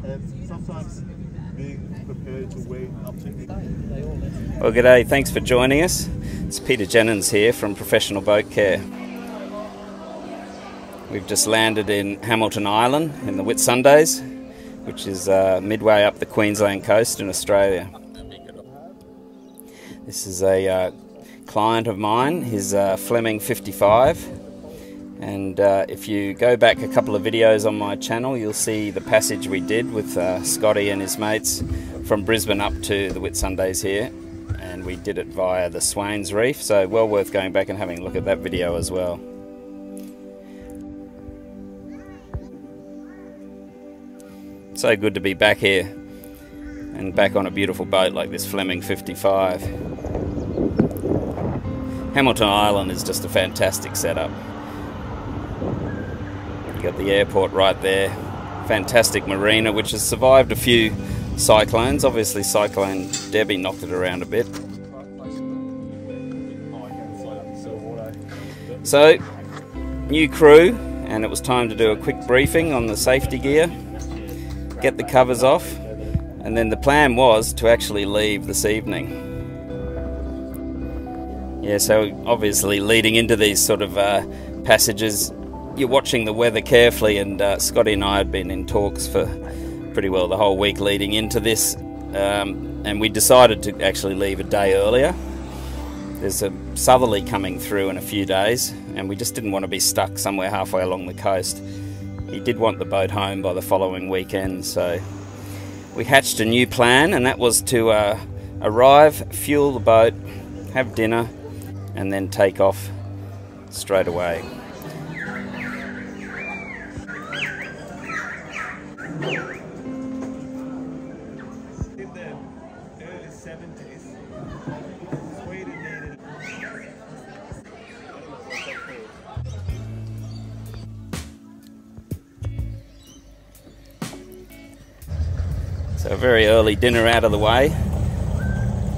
and sometimes being prepared to wait up to... Well, g'day, thanks for joining us. It's Peter Jennings here from Professional Boat Care. We've just landed in Hamilton Island in the Whitsundays, which is midway up the Queensland coast in Australia. This is a client of mine, he's Fleming 55, and if you go back a couple of videos on my channel, you'll see the passage we did with Scotty and his mates from Brisbane up to the Whitsundays here, and we did it via the Swains Reef, so well worth going back and having a look at that video as well. So good to be back here and back on a beautiful boat like this Fleming 55. Hamilton Island is just a fantastic setup. You got the airport right there, fantastic marina which has survived a few cyclones. Obviously Cyclone Debbie knocked it around a bit. So, new crew, and it was time to do a quick briefing on the safety gear, get the covers off, and then the plan was to actually leave this evening. Yeah, so obviously leading into these sort of passages, you're watching the weather carefully, and Scotty and I had been in talks for pretty well the whole week leading into this, and we decided to actually leave a day earlier. There's a southerly coming through in a few days, and we just didn't want to be stuck somewhere halfway along the coast. He did want the boat home by the following weekend, so we hatched a new plan, and that was to arrive, fuel the boat, have dinner, and then take off straight away. In the early 70s, Sweden needed... So a very early dinner out of the way.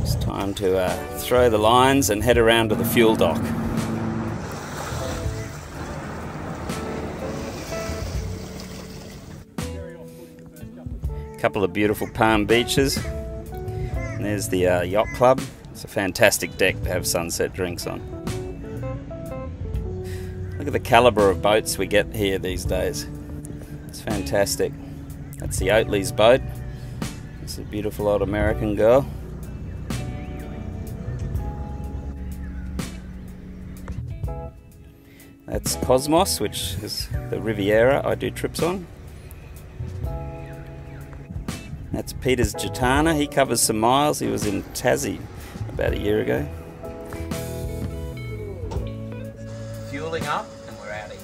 It's time to throw the lines and head around to the fuel dock. A couple of beautiful palm beaches. And there's the yacht club. It's a fantastic deck to have sunset drinks on. Look at the calibre of boats we get here these days. It's fantastic. That's the Oatley's boat. It's a beautiful old American girl. That's Cosmos, which is the Riviera I do trips on. That's Peter's Gitana. He covers some miles. He was in Tassie about a year ago. Fueling up, and we're out of here.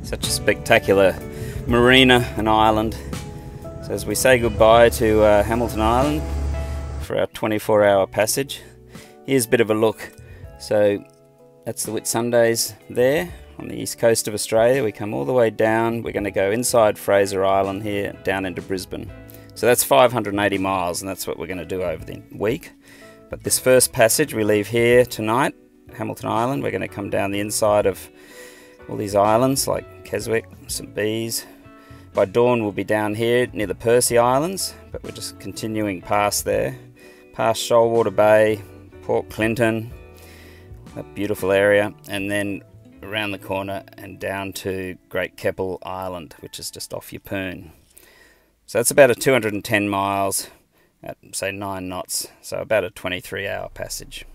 Such a spectacular marina and island. So as we say goodbye to Hamilton Island for our 24-hour passage, here's a bit of a look. So that's the Whitsundays there on the east coast of Australia. We come all the way down. We're going to go inside Fraser Island here down into Brisbane. So that's 580 miles, and that's what we're going to do over the week. But this first passage we leave here tonight, Hamilton Island. We're going to come down the inside of all these islands like Keswick, St Bees. By dawn we'll be down here near the Percy Islands, but we're just continuing past there, past Shoalwater Bay, Port Clinton, that beautiful area, and then around the corner and down to Great Keppel Island, which is just off Yeppoon. So that's about a 210 miles at say 9 knots, so about a 23-hour passage.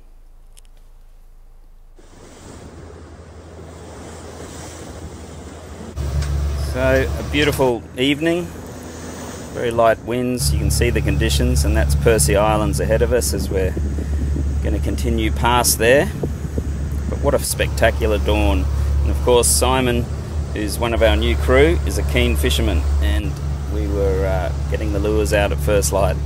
So a beautiful evening, very light winds, you can see the conditions, and that's Percy Islands ahead of us as we're going to continue past there. But what a spectacular dawn. And of course Simon, who's one of our new crew, is a keen fisherman, and we were getting the lures out at first light.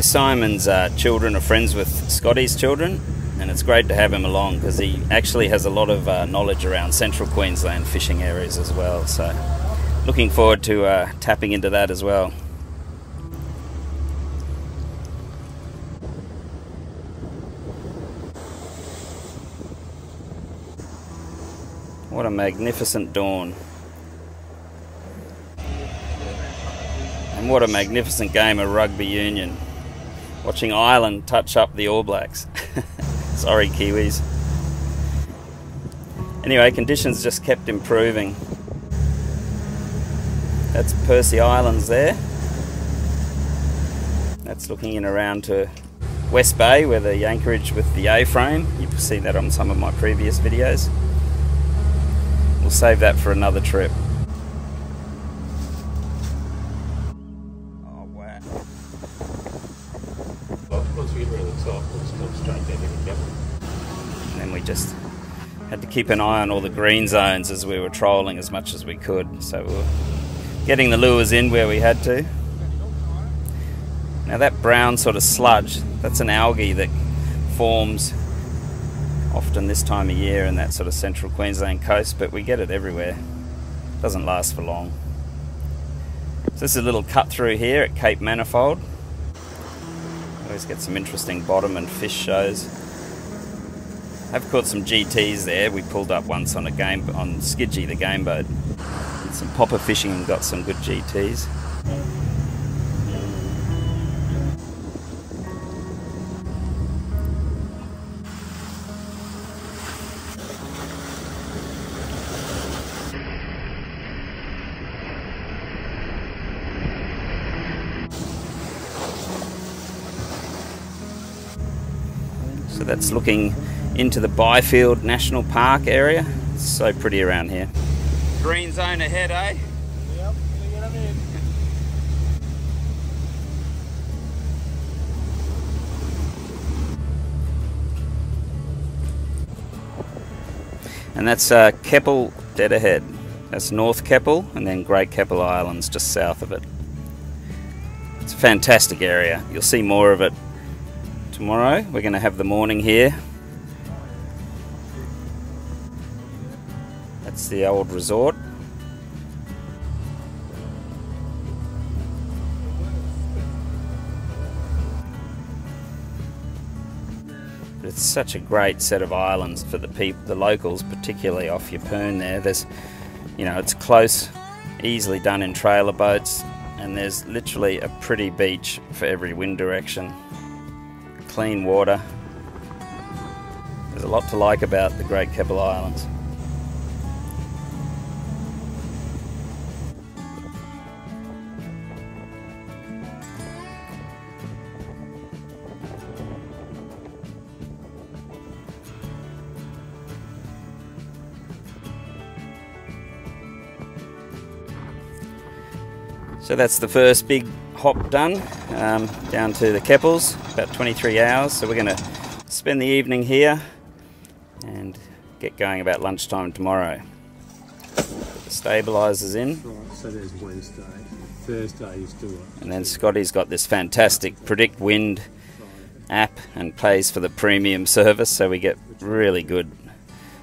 Simon's children are friends with Scotty's children, and it's great to have him along because he actually has a lot of knowledge around central Queensland fishing areas as well. So looking forward to tapping into that as well. What a magnificent dawn. And what a magnificent game of rugby union. Watching Ireland touch up the All Blacks. Sorry, Kiwis. Anyway, conditions just kept improving. That's Percy Islands there. That's looking in around to West Bay, where the anchorage with the A-frame. You've seen that on some of my previous videos. We'll save that for another trip. Oh wow. Well, once we get around the top, we'll just come straight down into Keppel. And then we just had to keep an eye on all the green zones as we were trolling as much as we could. So we were getting the lures in where we had to. Now that brown sort of sludge, that's an algae that forms often this time of year in that sort of central Queensland coast, but we get it everywhere. Doesn't last for long. So this is a little cut through here at Cape Manifold. Always get some interesting bottom and fish shows. I've caught some GTs there. We pulled up once on on Skidgy, the game boat. Did some popper fishing and got some good GTs. So that's looking into the Byfield National Park area. It's so pretty around here. Green zone ahead, eh? Yep, gonna get them in. And that's Keppel dead ahead. That's North Keppel and then Great Keppel Islands just south of it. It's a fantastic area. You'll see more of it tomorrow. We're going to have the morning here. That's the old resort. But it's such a great set of islands for the locals, particularly off your Poon there. There's, you know, it's close, easily done in trailer boats, and there's literally a pretty beach for every wind direction. Clean water. There's a lot to like about the Great Keppel Islands. So that's the first big hop done, down to the Keppels, about 23 hours. So we're going to spend the evening here and get going about lunchtime tomorrow. Put the stabilisers in. Right, so there's Wednesday. Thursday is still on. And then Scotty's got this fantastic Predict Wind app and pays for the premium service, so we get really good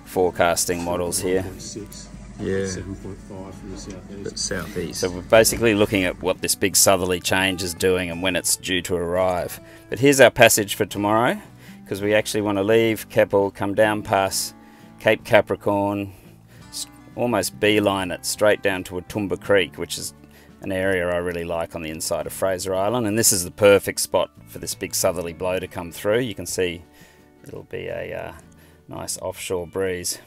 forecasting models here. 6. Yeah. 7.5 from the southeast. Southeast. So we're basically looking at what this big southerly change is doing and when it's due to arrive. But here's our passage for tomorrow, because we actually want to leave Keppel, come down past Cape Capricorn, almost beeline it straight down to Atumba Creek, which is an area I really like on the inside of Fraser Island. And this is the perfect spot for this big southerly blow to come through. You can see it'll be a nice offshore breeze.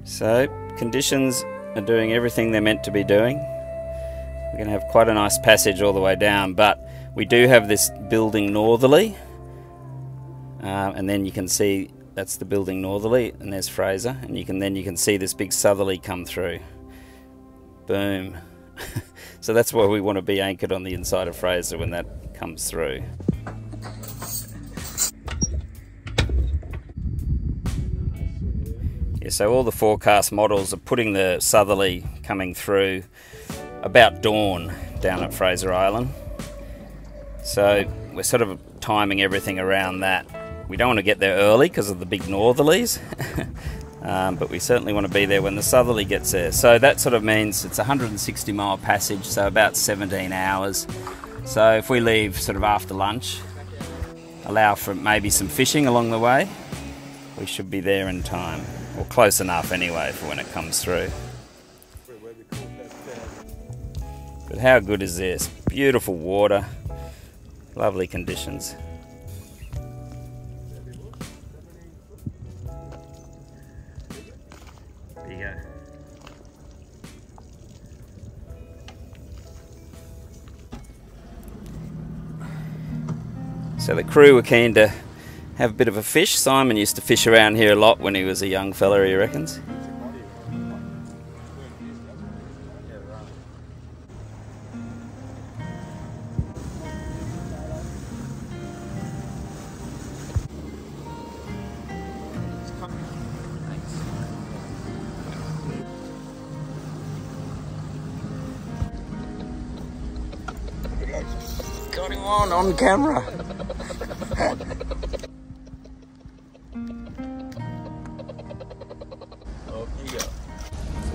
So, conditions are doing everything they're meant to be doing. We're going to have quite a nice passage all the way down, but we do have this building northerly, and then you can see that's the building northerly, and there's Fraser, and you can see this big southerly come through. Boom. So that's why we want to be anchored on the inside of Fraser when that comes through. Yeah, so all the forecast models are putting the southerly coming through about dawn down at Fraser Island. So we're sort of timing everything around that. We don't want to get there early because of the big northerlies, but we certainly want to be there when the southerly gets there. So that sort of means it's a 160-mile passage, so about 17 hours. So if we leave sort of after lunch, allow for maybe some fishing along the way, we should be there in time, or close enough anyway for when it comes through. But how good is this? Beautiful water, lovely conditions. There you go. So the crew were keen to have a bit of a fish. Simon used to fish around here a lot when he was a young fella, he reckons. Got him on camera.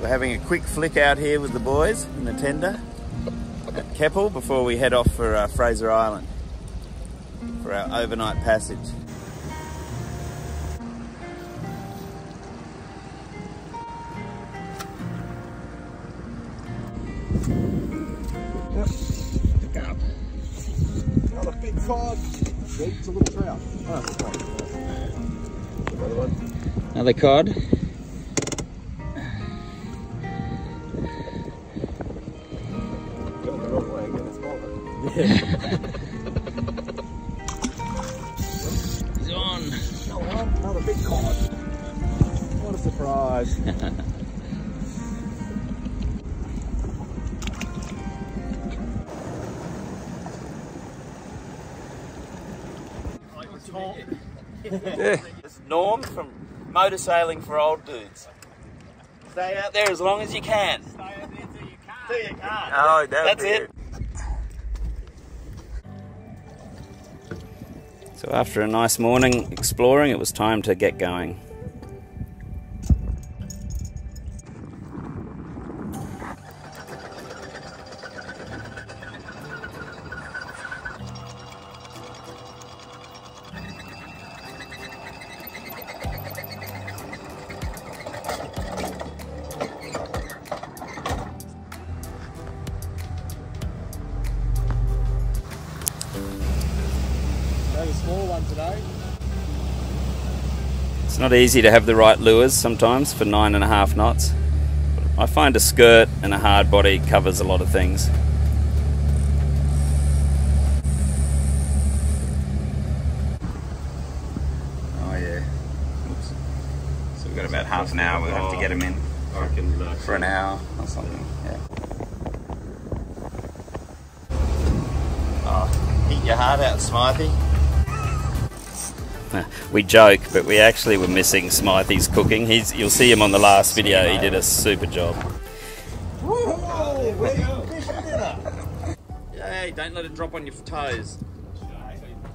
We're having a quick flick out here with the boys in the tender at Keppel before we head off for Fraser Island for our overnight passage. Pick up. Another big cod. It's a little trout. Oh, it's a cod. Another one. Another cod. Yeah. He's on. Another big cod. What a surprise. Yeah. It's Norm from Motor Sailing for Old Dudes. Stay out there as long as you can. Stay out there till you can't. Till you can't. Oh, that's it. So after a nice morning exploring, it was time to get going. A small one today. It's not easy to have the right lures sometimes for 9.5 knots. I find a skirt and a hard body covers a lot of things. Oh yeah. Oops. So we've got about half an hour. We'll have to get them in for an hour or something. Yeah. Oh, eat your heart out, Smythe. We joke, but we actually were missing Smythe's cooking. You'll see him on the last video. He did a super job. Hey, don't let it drop on your toes.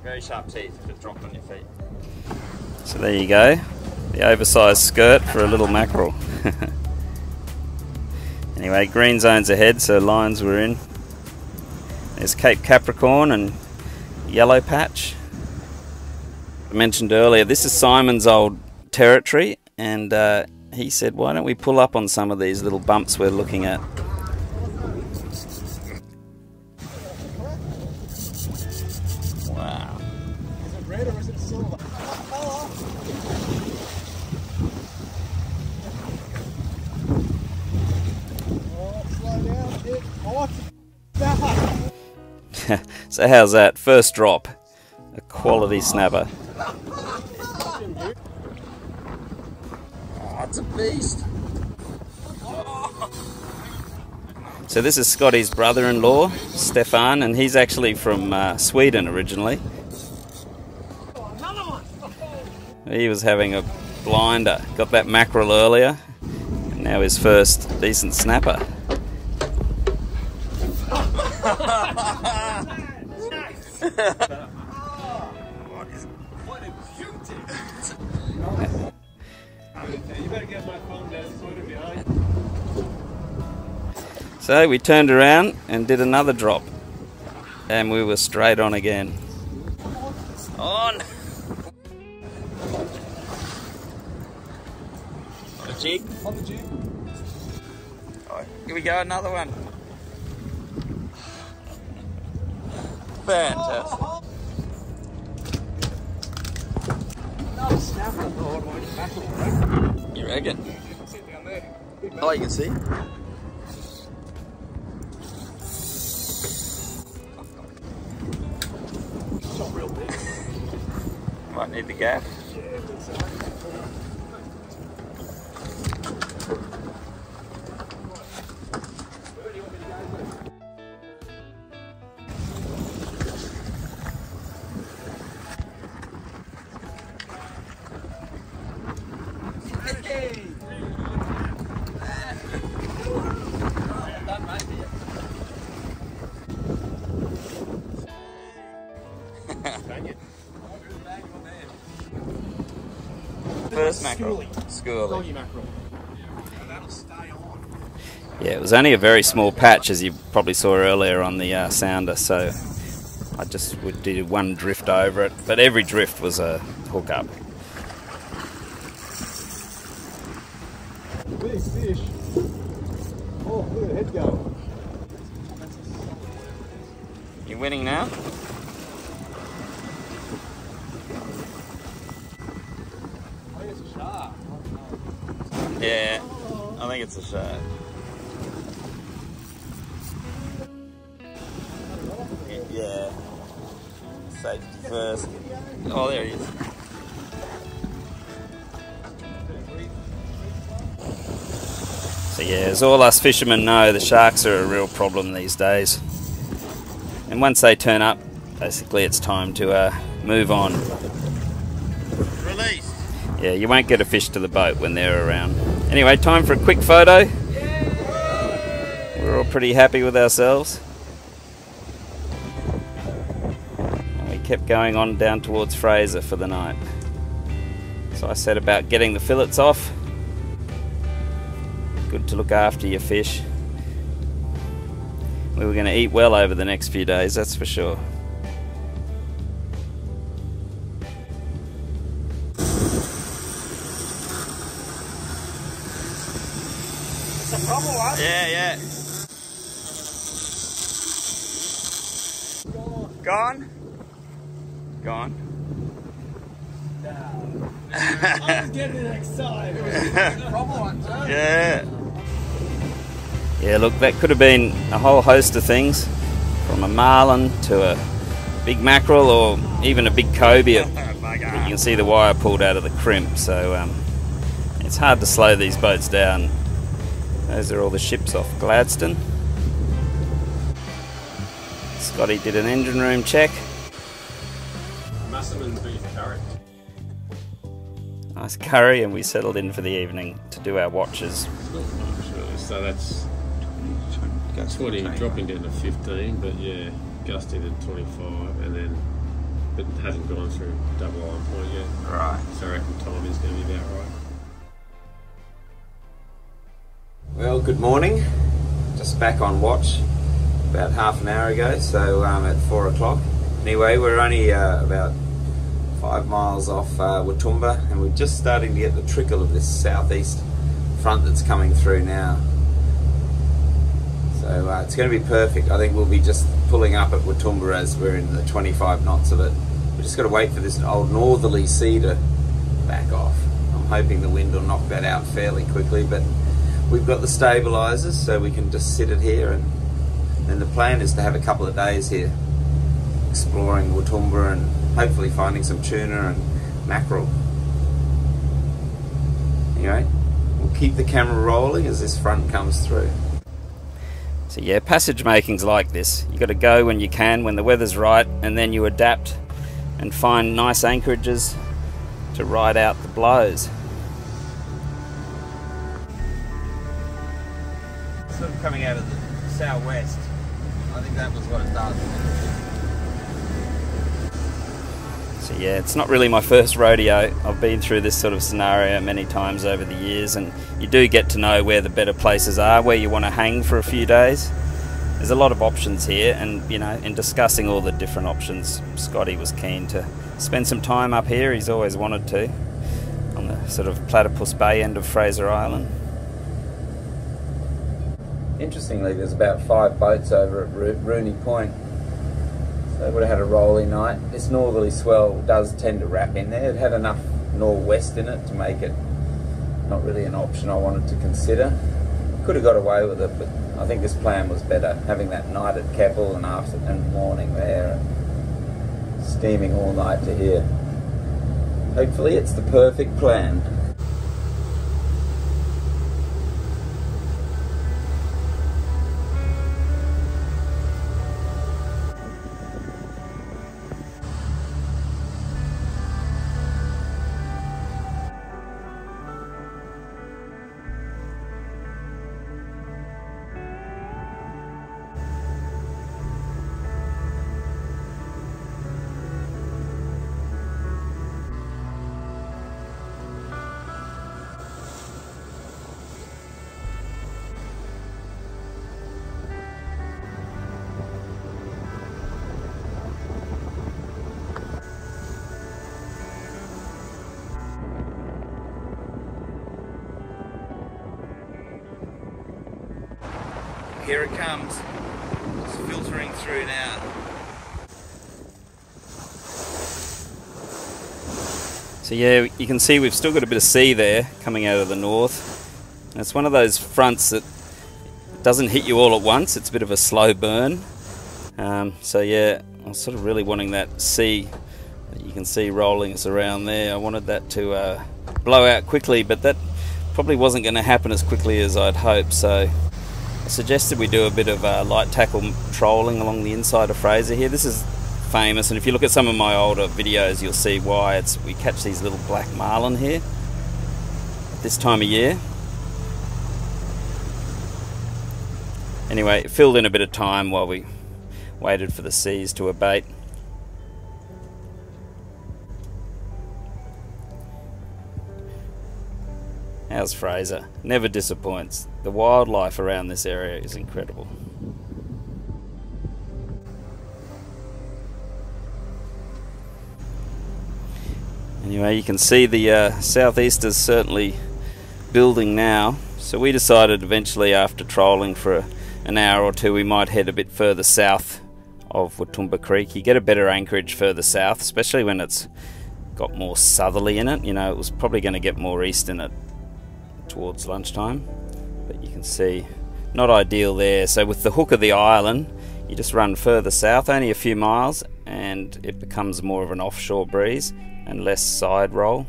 Very sharp teeth if it dropped on your feet. So there you go. The oversized skirt for a little mackerel. Anyway, green zone's ahead, so lines we're in. There's Cape Capricorn and Yellow Patch. I mentioned earlier, this is Simon's old territory, and he said, why don't we pull up on some of these little bumps we're looking at. Wow. Is it red or is it silver? Oh, slow down. It hot. So how's that? First drop. A quality snapper. Oh, it's a beast. Oh. So this is Scotty's brother-in-law, Stefan, and he's actually from Sweden originally. He was having a blinder, got that mackerel earlier, and now his first decent snapper. So we turned around and did another drop, and we were straight on again. On! On the jig? On the jig. Oh, here we go, another one. Fantastic. Another snapper. You reckon? Down there. Oh, you can see? Not real big. Might need the gaff. First mackerel. Schoolie. That'll stay on. Yeah, it was only a very small patch, as you probably saw earlier on the sounder, so I just would do one drift over it, but every drift was a hookup. Big fish. Oh, look at the head go. You winning now? I think it's a shark. Yeah, I think it's a shark. Yeah. Safety first. Oh, there he is. So yeah, as all us fishermen know, the sharks are a real problem these days. And once they turn up, basically it's time to move on. Released. Yeah, you won't get a fish to the boat when they're around. Anyway, time for a quick photo. We're all pretty happy with ourselves. And we kept going on down towards Fraser for the night. So I said about getting the fillets off. Good to look after your fish. We were going to eat well over the next few days, that's for sure. It's a problem, right? Yeah. Gone? Gone. I was getting excited. It was a problem, Yeah. Yeah, look, that could have been a whole host of things, from a marlin to a big mackerel or even a big cobia. You can see the wire pulled out of the crimp, so it's hard to slow these boats down. Those are all the ships off Gladstone. Scotty did an engine room check. Muscle and beef curry. Nice curry, and we settled in for the evening to do our watches. Not much really, so that's 20, dropping down to 15, but yeah, gusting to 25, and then it hasn't gone through double iron point yet. Right. So I reckon time is going to be about right. Well, good morning. Just back on watch about half an hour ago, so at 4 o'clock. Anyway, we're only about 5 miles off Whitsundays, and we're just starting to get the trickle of this southeast front that's coming through now. So it's going to be perfect. I think we'll be just pulling up at Whitsundays as we're in the 25 knots of it. We've just got to wait for this old northerly sea to back off. I'm hoping the wind will knock that out fairly quickly, but we've got the stabilisers, so we can just sit it here, and then the plan is to have a couple of days here exploring Whitsundays and hopefully finding some tuna and mackerel. Anyway, we'll keep the camera rolling as this front comes through. So yeah, passage making's like this. You got to go when you can, when the weather's right, and then you adapt and find nice anchorages to ride out the blows. Sort of coming out of the southwest. I think that was what it does. So yeah, it's not really my first rodeo. I've been through this sort of scenario many times over the years, and you do get to know where the better places are, where you want to hang for a few days. There's a lot of options here, and you know, in discussing all the different options, Scotty was keen to spend some time up here. He's always wanted to, on the sort of Platypus Bay end of Fraser Island. Interestingly, there's about 5 boats over at Rooney Point. They would have had a rolling night. This northerly swell does tend to wrap in there. It had enough northwest in it to make it not really an option I wanted to consider. Could have got away with it, but I think this plan was better. Having that night at Keppel and morning there, and steaming all night to here. Hopefully it's the perfect plan. Here it comes. It's filtering through now. So yeah, you can see we've still got a bit of sea there coming out of the north. And it's one of those fronts that doesn't hit you all at once. It's a bit of a slow burn. So yeah, I'm sort of really wanting that sea that you can see rolling us around there. I wanted that to blow out quickly, but that probably wasn't going to happen as quickly as I'd hoped. So I suggested we do a bit of light tackle trolling along the inside of Fraser here. This is famous, and if you look at some of my older videos, you'll see why. We catch these little black marlin here at this time of year. Anyway, it filled in a bit of time while we waited for the seas to abate. How's Fraser? Never disappoints. The wildlife around this area is incredible. Anyway, you can see the southeasters certainly building now. So we decided eventually, after trolling for an hour or two, we might head a bit further south of Watumba Creek. You get a better anchorage further south, especially when it's got more southerly in it. You know, it was probably going to get more east in it towards lunchtime, but you can see not ideal there. So with the hook of the island, you just run further south only a few miles and it becomes more of an offshore breeze and less side roll.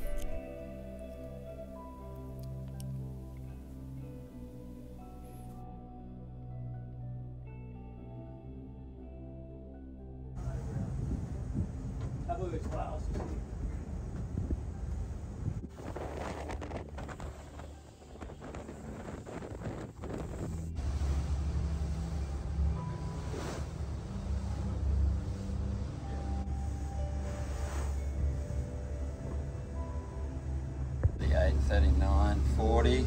The 839, 40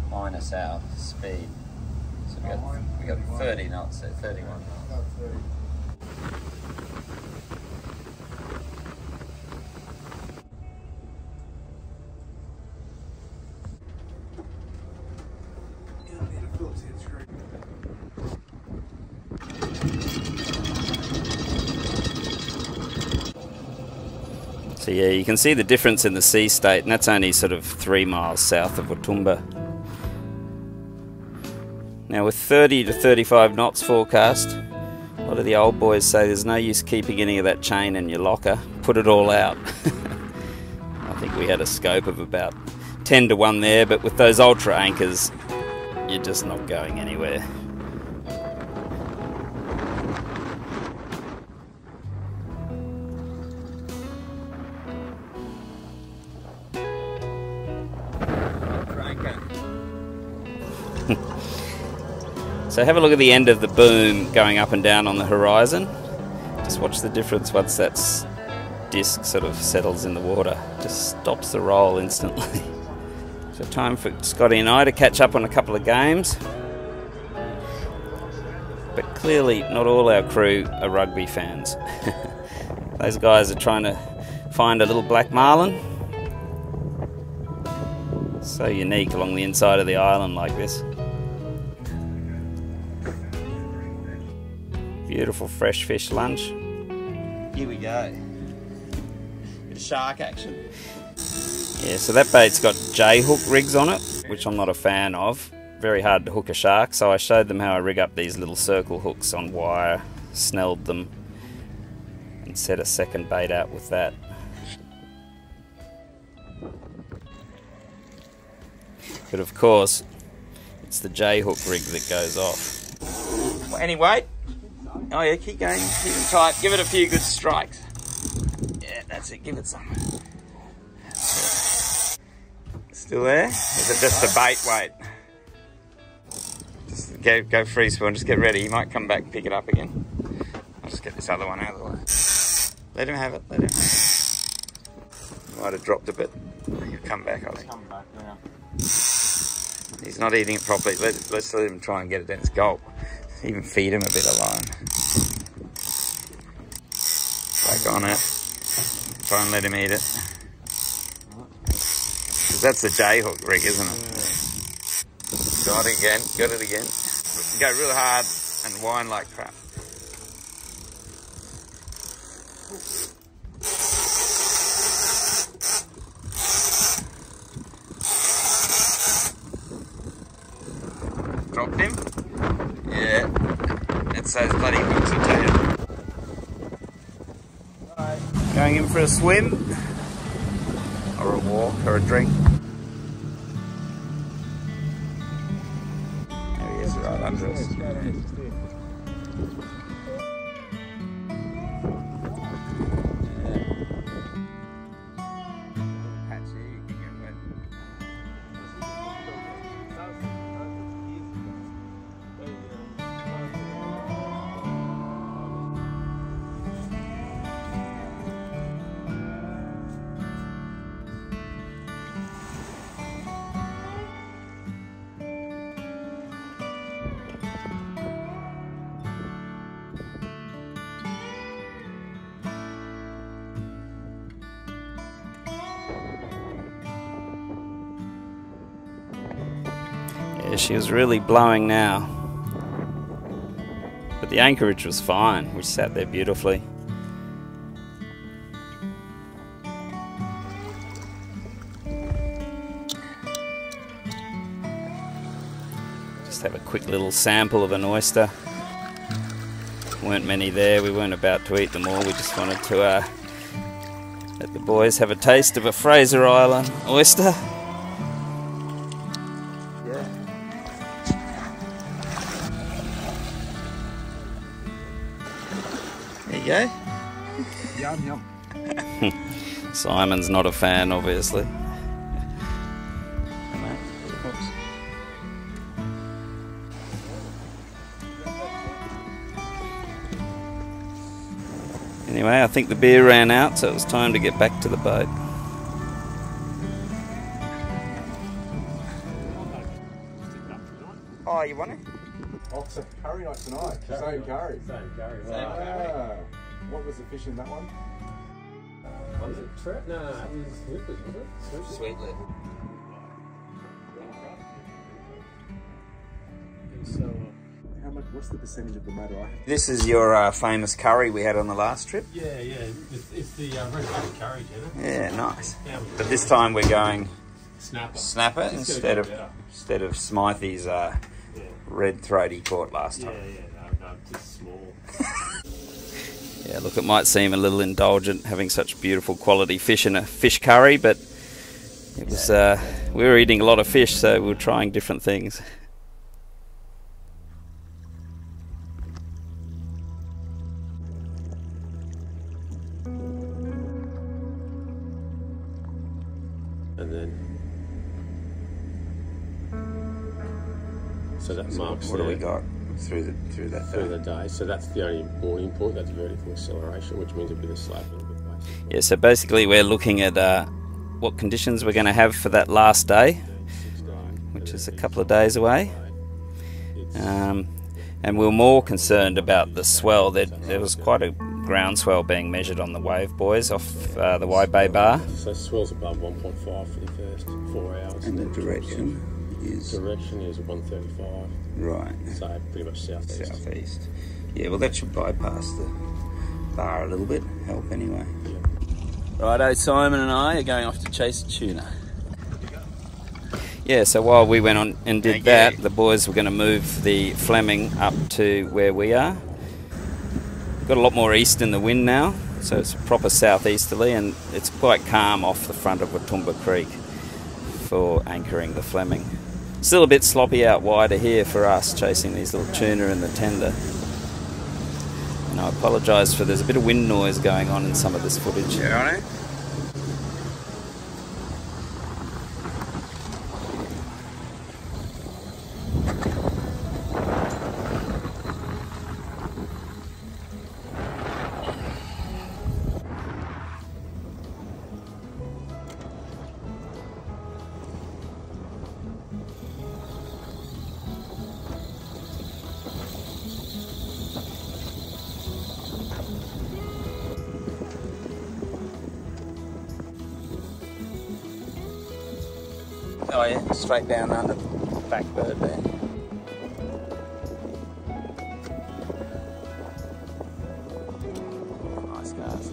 minus our speed. So we got 30 knots there, 31 knots. So yeah, you can see the difference in the sea state, and that's only sort of 3 miles south of Watumba. Now with 30 to 35 knots forecast, a lot of the old boys say there's no use keeping any of that chain in your locker, put it all out. I think we had a scope of about 10 to 1 there, but with those ultra anchors, you're just not going anywhere. So have a look at the end of the boom going up and down on the horizon. Just watch the difference once that disc sort of settles in the water. Just stops the roll instantly. So time for Scotty and I to catch up on a couple of games. But clearly not all our crew are rugby fans. Those guys are trying to find a little black marlin. So unique along the inside of the island like this. Beautiful fresh fish lunch. Here we go. Bit of shark action. Yeah, so that bait's got J-hook rigs on it, which I'm not a fan of. Very hard to hook a shark, so I showed them how I rig up these little circle hooks on wire, snelled them, and set a second bait out with that. But of course, it's the J-hook rig that goes off. Well, anyway, oh yeah, keep going, keep it tight, give it a few good strikes. Yeah, that's it, give it some. Still there? Is it just the bait weight? Just go free spawn, just get ready. He might come back and pick it up again. I'll just get this other one out of the way. Let him have it, let him have it. Might have dropped a bit. He'll come back, I think. Come back now. He's not eating it properly. Let's let him try and get it in its gulp. Even feed him a bit of line. Back on it. Try and let him eat it. That's the J-hook rig, isn't it? Got it again, got it again. Go real hard and whine like crap. Dropped him? Yeah. That's those bloody hooks, I tell you. Right. Going in for a swim, or a walk, or a drink. There he is, right under us. Yeah, she was really blowing now. But the anchorage was fine. We sat there beautifully. Just have a quick little sample of an oyster. Weren't many there. We weren't about to eat them all. We just wanted to let the boys have a taste of a Fraser Island oyster. There you go. Yum, yum. Simon's not a fan, obviously. Anyway, I think the beer ran out, so it was time to get back to the boat. Oh, you want it? Oh, it's a curry night tonight. Same curry. Same curry. What was the fish in that one? Was it trout? No, it was slippers, was it? Sweet lip. So, How much? What's the percentage of the matter I have? This is your famous curry we had on the last trip. yeah. It's the red butter curry, you know? Yeah, nice. Yeah, But this time we're going snapper. snapper It's instead gonna of get better. Smythe's red throat he caught last time. No, just small. Yeah, look, it might seem a little indulgent having such beautiful quality fish in a fish curry, but it was we were eating a lot of fish, so we were trying different things. and then so that marks what do we got through the day? So that's the only morning point. That's vertical acceleration, which means a bit of sloping. Yeah. So basically, we're looking at what conditions we're going to have for that last day, which is a couple of days away. And we're more concerned about the swell. There was quite a ground swell being measured on the wave buoys off the Wide Bay Bar. So swell's above 1.5 for the first 4 hours. And the direction is? Direction is 135. Right. So pretty much southeast. Southeast. Yeah, well that should bypass the bar a little bit, help anyway. Yeah. Righto, Simon and I are going off to chase tuna. Yeah, so while we went on and did that, the boys were going to move the Fleming up to where we are. Got a lot more east in the wind now, so it's proper southeasterly, and it's quite calm off the front of Watumba Creek for anchoring the Fleming. Still a bit sloppy out wider here for us, chasing these little tuna in the tender. And I apologise for there's a bit of wind noise going on in some of this footage. Yeah, right. Oh yeah, straight down under the back bird there. Nice cast.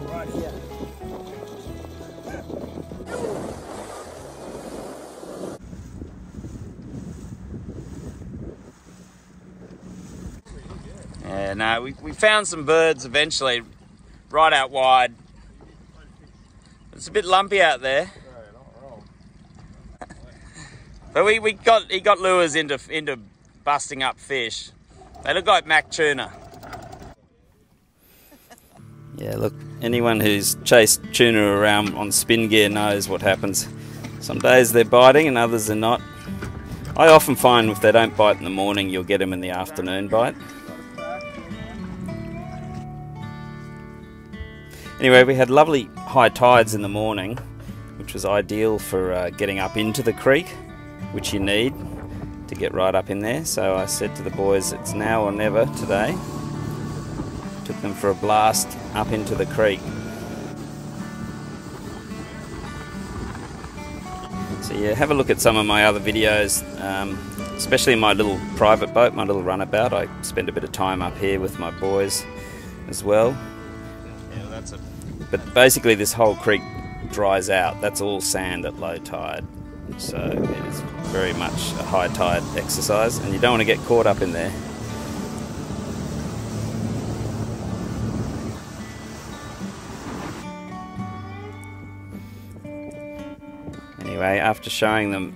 Right here. Yeah, no, we found some birds eventually, right out wide. It's a bit lumpy out there. But he got lures into busting up fish. They look like mac tuna. Yeah, look, anyone who's chased tuna around on spin gear knows what happens. Some days they're biting and others they're not. I often find if they don't bite in the morning, you'll get them in the afternoon bite. Anyway, we had lovely high tides in the morning, which was ideal for getting up into the creek, which you need to get right up in there. So I said to the boys, it's now or never today. Took them for a blast up into the creek. So yeah, have a look at some of my other videos, especially my little private boat, my little runabout. I spend a bit of time up here with my boys as well. But basically this whole creek dries out. That's all sand at low tide. So it is very much a high tide exercise, and you don't want to get caught up in there. Anyway, after showing them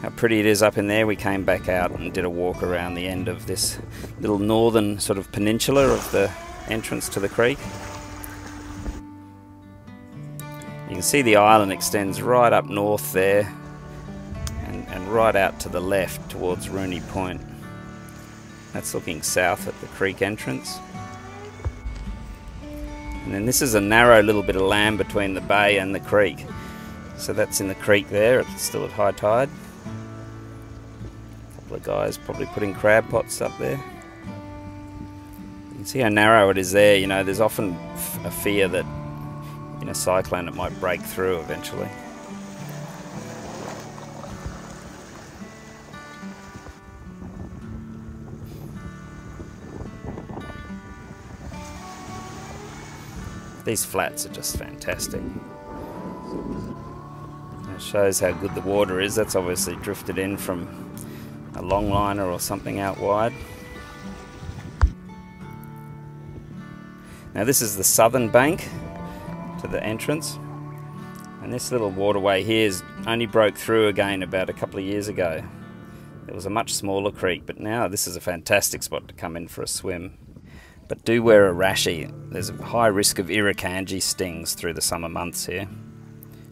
how pretty it is up in there, we came back out and did a walk around the end of this little northern sort of peninsula of the entrance to the creek. You can see the island extends right up north there and right out to the left towards Rooney Point. That's looking south at the creek entrance. And then this is a narrow little bit of land between the bay and the creek. So that's in the creek there, it's still at high tide. A couple of guys probably putting crab pots up there. You can see how narrow it is there. You know, there's often a fear that in a cyclone it might break through eventually. These flats are just fantastic. It shows how good the water is. That's obviously drifted in from a longliner or something out wide. Now this is the southern bank to the entrance, and this little waterway here only broke through again about a couple of years ago. There was a much smaller creek, but now this is a fantastic spot to come in for a swim. But do wear a rashie. There's a high risk of irukandji stings through the summer months here.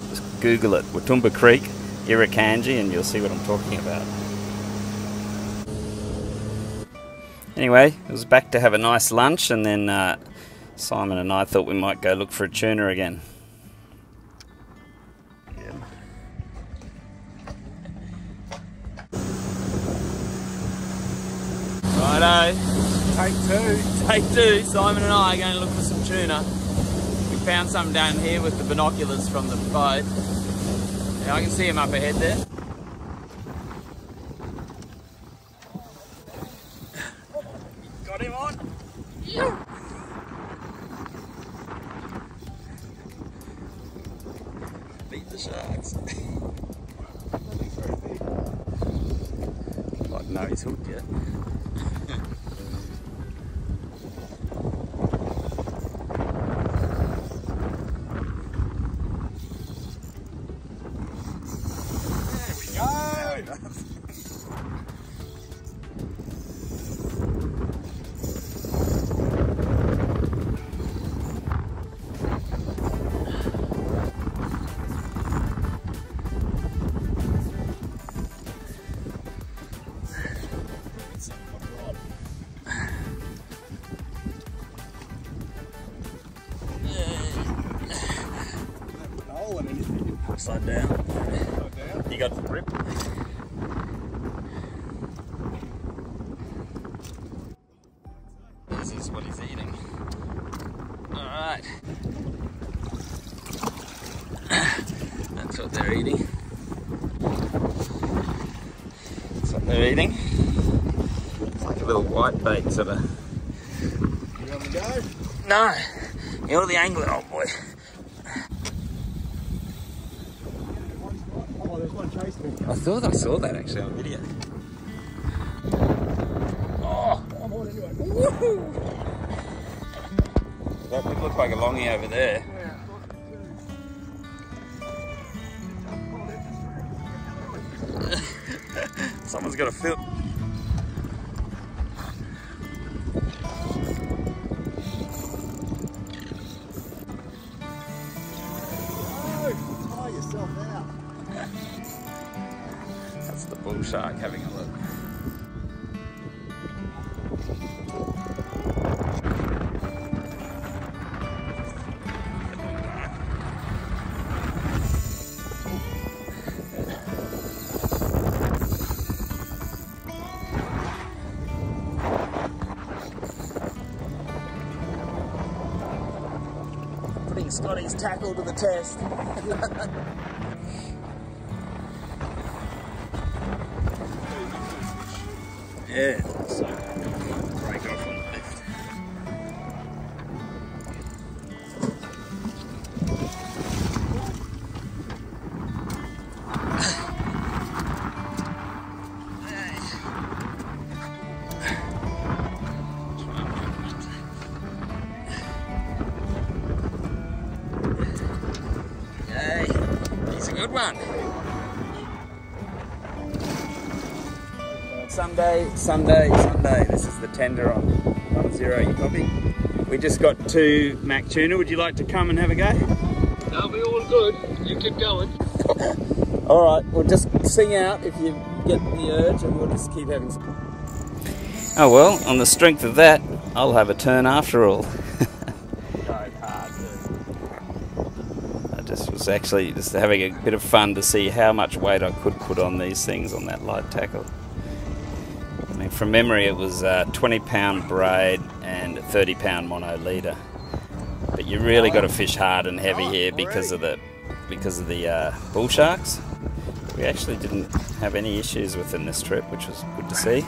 Just Google it, Whitsundays Creek, irukandji, and you'll see what I'm talking about. Anyway, it was back to have a nice lunch, and then Simon and I thought we might go look for a tuna again. Righto, take two. Simon and I are going to look for some tuna. We found some down here with the binoculars from the boat. Yeah, I can see him up ahead there. Got him on. Yeah. Beat the sharks. I don't know he's hooked yet. Upside down. You got the grip. This is what he's eating. Alright. That's what they're eating. That's what they're eating. It's like a little white bait sort of. You want to go? No. You're the angler, old boy. I thought I saw that actually on video. Oh! I'm on anyway. Woohoo! That would look like a longie over there. Someone's got a film. Tire yourself out. That's the bull shark having a look. Putting Scotty's tackle to the test. Yeah, so break off on the left. Yay, he's a good one. Sunday. This is the tender on 10, you copy? We just got 2 mac tuna. Would you like to come and have a go? That'll be all good. You keep going. Alright, we'll just sing out if you get the urge and we'll just keep having some. Oh well, on the strength of that, I'll have a turn after all. I just was actually just having a bit of fun to see how much weight I could put on these things on that light tackle. I mean, from memory it was 20-pound braid and 30-pound mono leader. But you really got to fish hard and heavy here because of the bull sharks. We actually didn't have any issues with them this trip, which was good to see.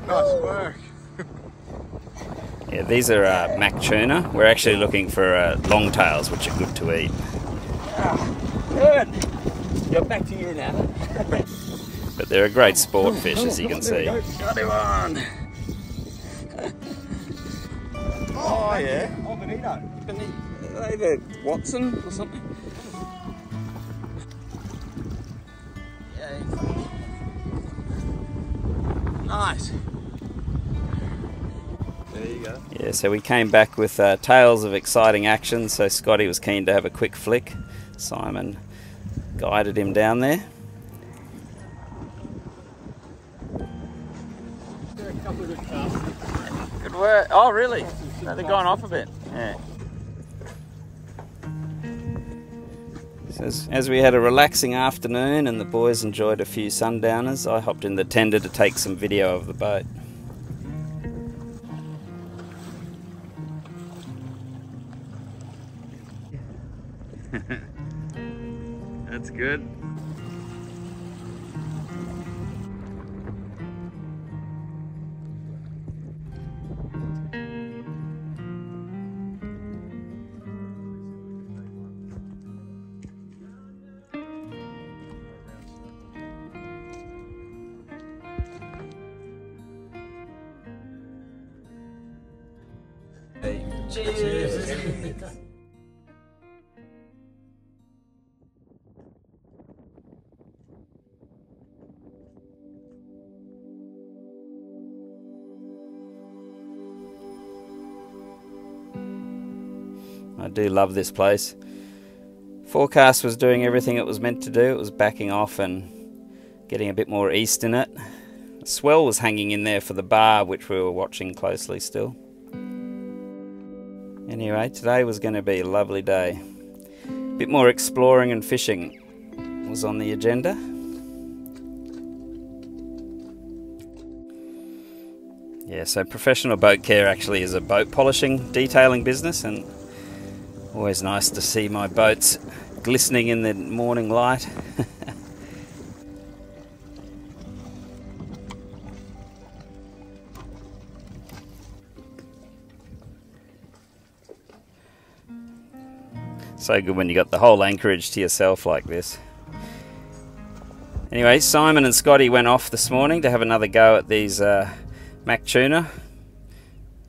Nice work. Yeah, these are mac tuna. We're actually looking for longtails, which are good to eat. Good. You're back to you now. But they're a great sport fish, as you can see. Got him on. Oh yeah. Oh, Benito. Are they the Watson or something? Nice. There you go. Yeah, so we came back with tales of exciting action, so Scotty was keen to have a quick flick. Simon guided him down there. There are a couple of good casts. Good work. Oh, really? So they've gone off a bit. Yeah. So as we had a relaxing afternoon and the boys enjoyed a few sundowners, I hopped in the tender to take some video of the boat. That's good. Cheers. I do love this place. Forecast was doing everything it was meant to do. It was backing off and getting a bit more east in it. The swell was hanging in there for the bar, which we were watching closely still. Anyway, today was going to be a lovely day. A bit more exploring and fishing was on the agenda. Yeah, so Professional Boat Care actually is a boat polishing, detailing business, and always nice to see my boats glistening in the morning light. So good when you got the whole anchorage to yourself like this. Anyway, Simon and Scotty went off this morning to have another go at these Mac tuna.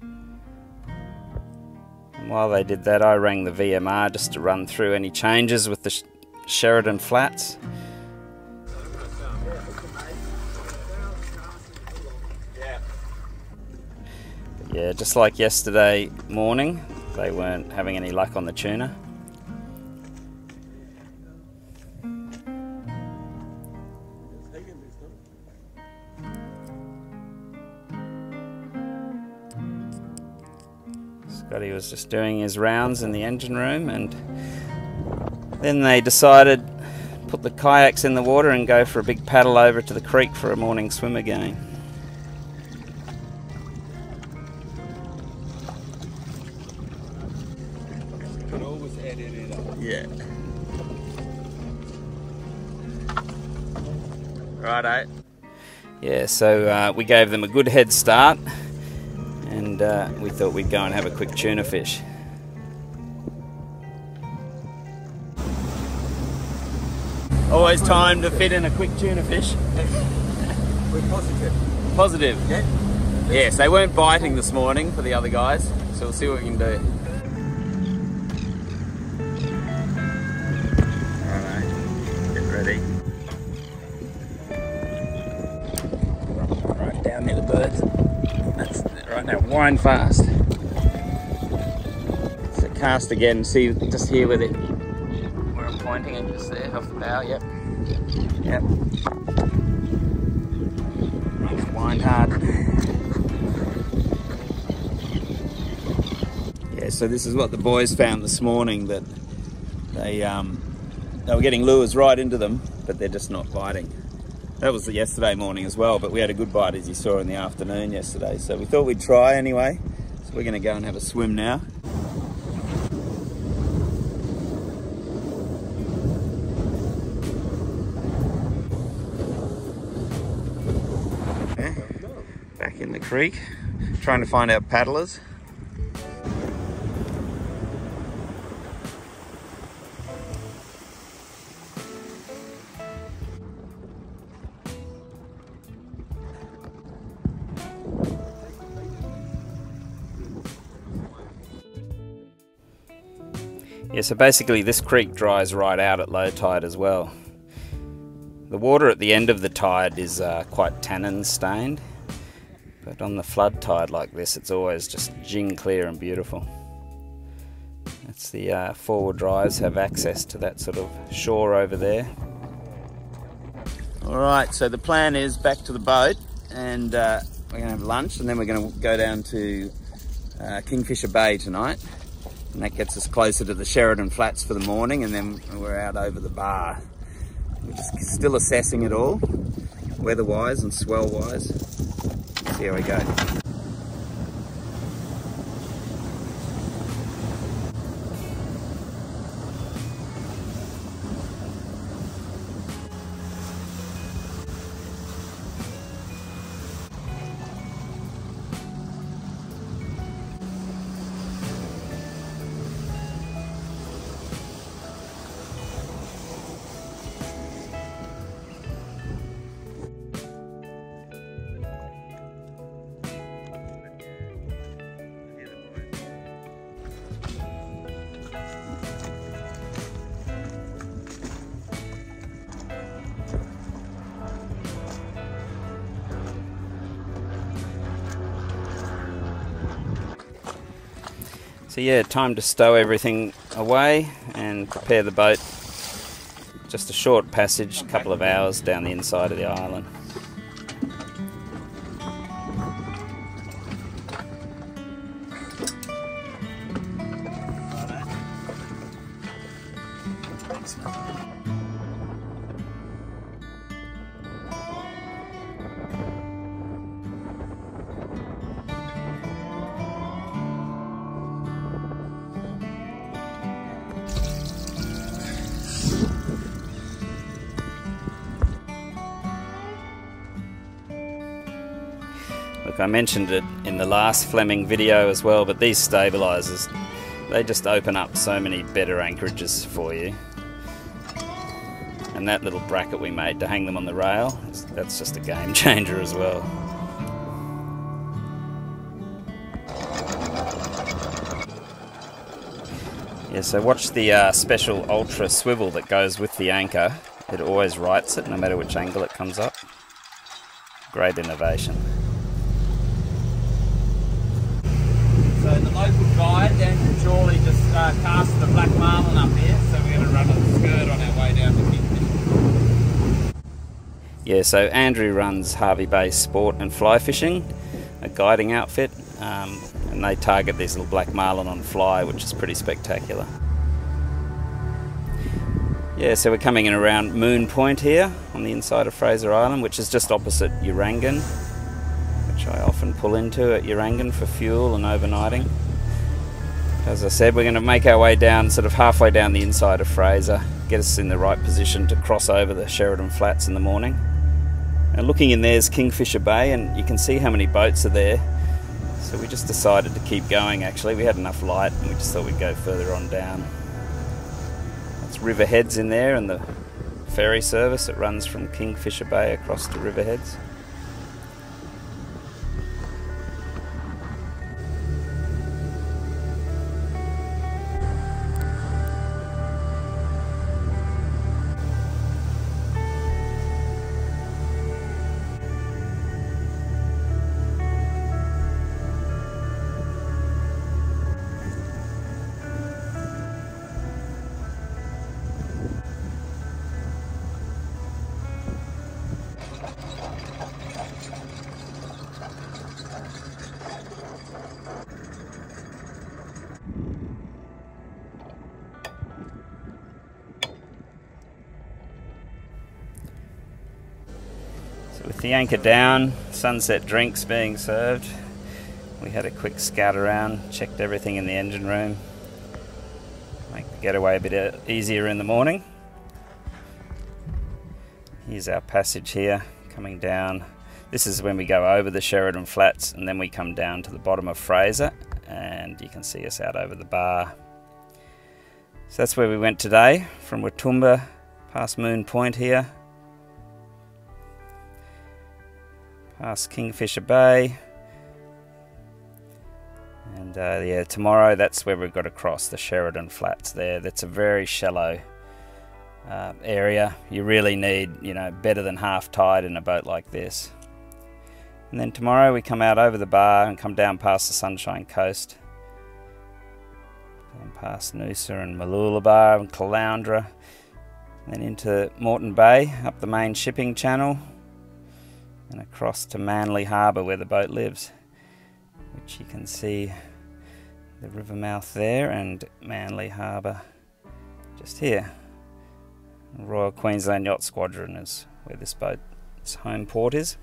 And while they did that, I rang the VMR just to run through any changes with the Sheridan flats. But yeah, just like yesterday morning, they weren't having any luck on the tuna. Scotty was just doing his rounds in the engine room, and then they decided to put the kayaks in the water and go for a big paddle over to the creek for a morning swim again. Could always edit it up. Yeah. Righto. Yeah, so we gave them a good head start, and we thought we'd go and have a quick tuna fish. Always time to fit in a quick tuna fish. We're positive. Positive. Yeah. Yes, they weren't biting this morning for the other guys, so we'll see what we can do. Alright, get ready. Right down near the birds. That's right now, wind fast. So cast again, see just here where I'm pointing it, just there off the bow, yep. Yep. Just wind hard. Yeah, so this is what the boys found this morning, that they were getting lures right into them, but they're just not biting. That was yesterday morning as well, but we had a good bite, as you saw in the afternoon yesterday. So we thought we'd try anyway. So we're going to go and have a swim now. Okay. Back in the creek, trying to find our paddlers. Yeah, so basically this creek dries right out at low tide as well. The water at the end of the tide is quite tannin stained, But on the flood tide like this, it's always just jing clear and beautiful. It's the forward drives have access to that sort of shore over there. Alright, so the plan is back to the boat, and we're going to have lunch, and then we're going to go down to Kingfisher Bay tonight. And that gets us closer to the Sheridan Flats for the morning, and then we're out over the bar. We're just still assessing it all, weather-wise and swell-wise. See how we go. So yeah, time to stow everything away and prepare the boat. Just a short passage, a couple of hours down the inside of the island. Look, I mentioned it in the last Fleming video as well, but these stabilisers, they just open up so many better anchorages for you. And that little bracket we made to hang them on the rail, that's just a game changer as well. Yeah, so watch the special ultra swivel that goes with the anchor. It always rights it no matter which angle it comes up. Great innovation. So the local guide down from Chorley just cast the black marlin up here, so we're going to run a skirt on our way down to Kingfisher. Yeah, so Andrew runs Hervey Bay Sport and Fly Fishing, a guiding outfit, and they target these little black marlin on fly, which is pretty spectacular. Yeah, so we're coming in around Moon Point here on the inside of Fraser Island, which is just opposite Urangan, which I often pull into at Urangan for fuel and overnighting. As I said, we're going to make our way down, sort of halfway down the inside of Fraser, get us in the right position to cross over the Sheridan Flats in the morning. And looking in there is Kingfisher Bay, and you can see how many boats are there. So we just decided to keep going actually. We had enough light and we just thought we'd go further on down. That's Riverheads in there, and the ferry service that runs from Kingfisher Bay across to Riverheads. With the anchor down, sunset drinks being served, we had a quick scout around, checked everything in the engine room, make the getaway a bit easier in the morning. Here's our passage here, coming down. This is when we go over the Sheridan Flats, and then we come down to the bottom of Fraser, and you can see us out over the bar. So that's where we went today, from Watumba past Moon Point here, past Kingfisher Bay, and yeah, tomorrow that's where we've got to cross the Sheridan Flats there. That's a very shallow area. You really need, you know, better than half tide in a boat like this. And then tomorrow we come out over the bar and come down past the Sunshine Coast. Down past Noosa and Mooloolaba and Caloundra. Then into Moreton Bay, up the main shipping channel. And across to Manly Harbour where the boat lives. Which you can see the river mouth there and Manly Harbour just here. Royal Queensland Yacht Squadron is where this boat's home port is.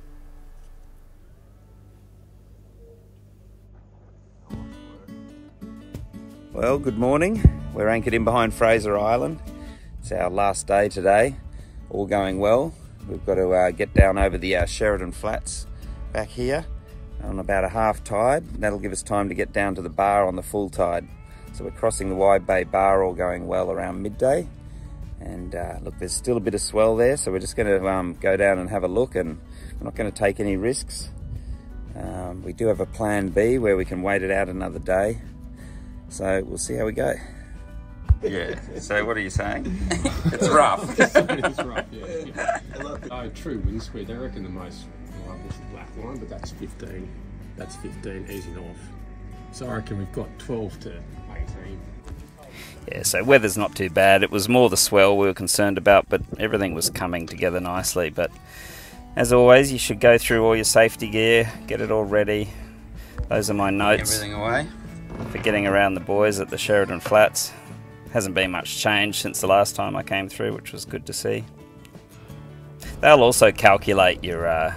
Well, good morning. We're anchored in behind Fraser Island. It's our last day today. All going well. We've got to get down over the Sheridan Flats back here on about a half tide. That'll give us time to get down to the bar on the full tide. So we're crossing the Wide Bay Bar, all going well, around midday. And look, there's still a bit of swell there, so we're just going to go down and have a look, and we're not going to take any risks. We do have a plan B where we can wait it out another day. So we'll see how we go. Yeah, so what are you saying? It's rough. It's rough, yeah. Oh, true wind speed. They reckon the most reliable is the black line, but that's 15. That's 15 easing off. So I reckon we've got 12 to 18. Yeah, so weather's not too bad. It was more the swell we were concerned about, but everything was coming together nicely. But as always, you should go through all your safety gear, get it all ready. Those are my notes. Everything away. For getting around the buoys at the Sheridan Flats. Hasn't been much change since the last time I came through, which was good to see. They'll also calculate your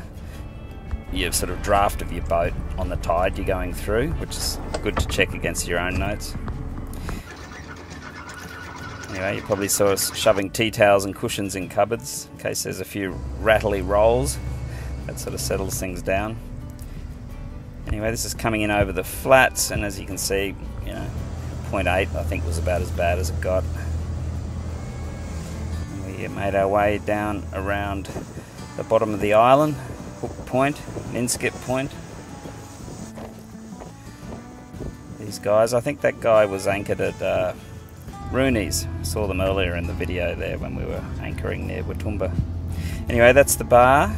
sort of draft of your boat on the tide you're going through, which is good to check against your own notes. Anyway, you probably saw us shoving tea towels and cushions in cupboards in case there's a few rattly rolls. That sort of settles things down. Anyway, this is coming in over the flats, and as you can see, 0.8 I think was about as bad as it got. And we made our way down around the bottom of the island, Hook Point, Inskip Point. These guys, I think that guy was anchored at Rooney's. I saw them earlier in the video there when we were anchoring near Watoomba. Anyway, that's the bar.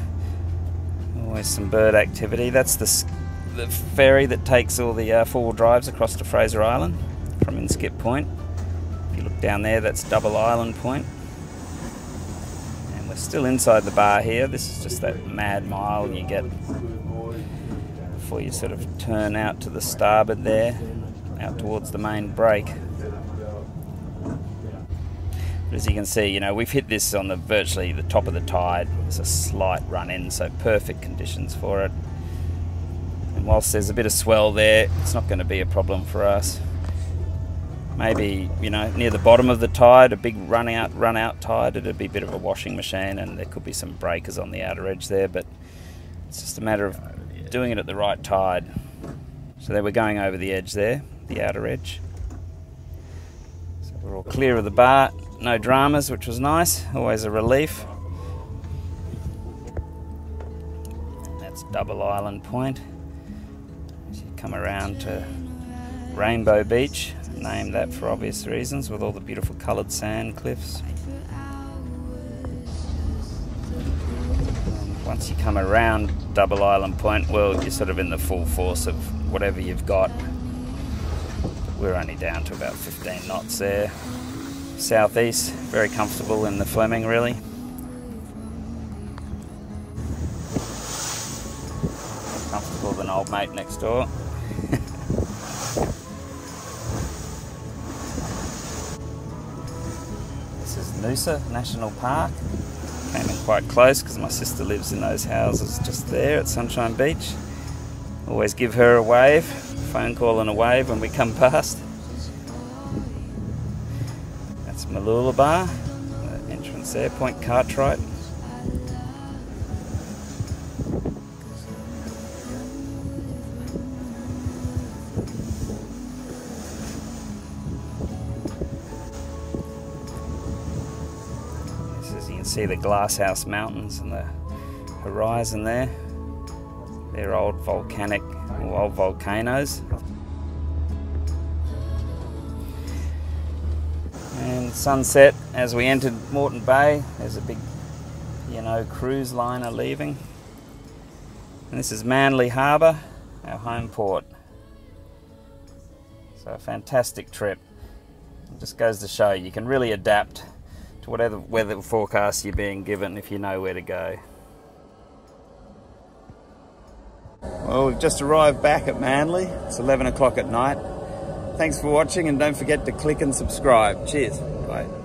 Always some bird activity. That's the ferry that takes all the four-wheel drives across to Fraser Island from Inskip Point. If you look down there, that's Double Island Point. And we're still inside the bar here. This is just that mad mile you get before you sort of turn out to the starboard there, out towards the main break. But as you can see, we've hit this on virtually the top of the tide. There's a slight run in, so perfect conditions for it. And whilst there's a bit of swell there, it's not going to be a problem for us. Maybe, near the bottom of the tide, a big run out tide, it'd be a bit of a washing machine, and there could be some breakers on the outer edge there, but it's just a matter of doing it at the right tide. So there we're going over the edge there, the outer edge. So we're all clear of the bar, no dramas, which was nice, always a relief. And that's Double Island Point. As you come around to Rainbow Beach, named that for obvious reasons, with all the beautiful coloured sand cliffs. And once you come around Double Island Point, well, you're sort of in the full force of whatever you've got. We're only down to about 15 knots there. Southeast, very comfortable in the Fleming, really. More comfortable than old mate next door. Noosa National Park. Came in quite close because my sister lives in those houses just there at Sunshine Beach. Always give her a wave, phone call and a wave when we come past. That's Mooloolaba, the entrance there, Point Cartwright. See the Glasshouse Mountains and the horizon there. They're old volcanoes. And sunset as we entered Moreton Bay. There's a big, cruise liner leaving. And this is Manly Harbour, our home port. So a fantastic trip. It just goes to show you can really adapt to whatever weather forecast you're being given if you know where to go. Well, we've just arrived back at Manly. It's 11 o'clock at night. Thanks for watching, and don't forget to click and subscribe. Cheers. Bye.